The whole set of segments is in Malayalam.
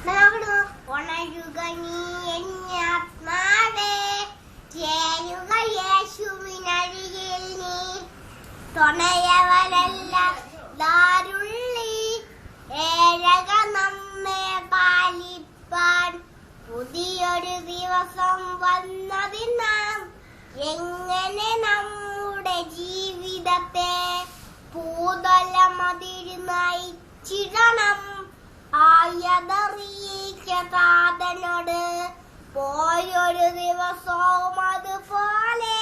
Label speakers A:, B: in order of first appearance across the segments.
A: ഉണരുക നീ എന്നാത്മാവേ, ചേരുക യേശുവിനരികിൽ നീ. തുണയവരല്ല ദാരുള്ളി, ഏഴക നമ്മെ പാലിപ്പാൻ. പുതിയൊരു ദിവസം വന്നതിനാം എങ്ങനെ നമ്മുടെ ജീവിതത്തെ പൂതലമതിൽ നയിച്ചിടണം. ആയതറിയിക്ക താതനോട് പോയൊരു ദിവസവും അതുപോലെ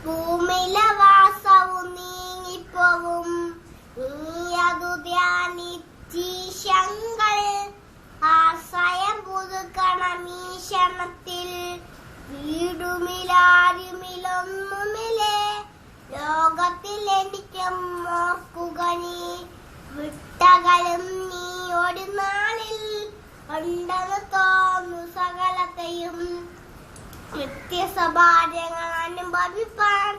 A: ഭൂമിയിലെ വാസവും നീങ്ങിപ്പോവും. നീയതു ധ്യാനിച്ചീശങ്ങൾ ആശ്രയം പുതുക്കണം ഈ ക്ഷണത്തിൽ. വീടുമിലാരുമിലൊന്നുമില്ലേ ലോകത്തിൽ എനിക്കും ഓർക്കുക നീ. വിട്ടകലും നീ ഒരു നാളിൽ ഉണ്ടെന്ന് തോന്നു സകലത്തെയും. നിത്യസഭാര്യങ്ങൾ അനുഭവിപ്പാൻ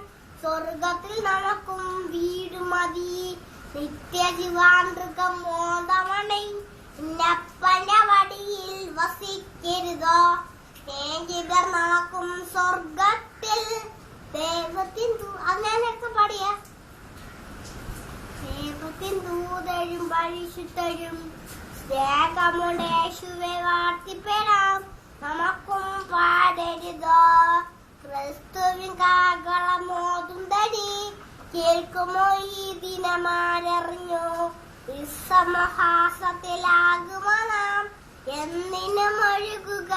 A: സ്വർഗത്തിൽ നമുക്കും വീട് മതി. നിത്യജീവാന്തൃകം മോദമണയും ഇന്നപ്പന്റെ വടിയിൽ വസിക്കരുതോ. സ്നേഹിതർ നമുക്കും സ്വർഗത്തിൽ ദൈവത്തിൻ അങ്ങനെയൊക്കെ പാടിയ ദൈവത്തിൻ ദൂതരും പരിശുദ്ധരും സ്നേഹമുടെ യേശുവെ വാഴ്ത്തിപ്പെടാം നമുക്കും പാടരുതോ. ക്രിസ്തുവിൻ കാഹളമോതും തടി കേൾക്കുമോ ഈ ദിനമാരറിഞ്ഞു. വിശ്വമഹാസത്തിലാകുമോ നാം എന്നിനും ഒഴുകുക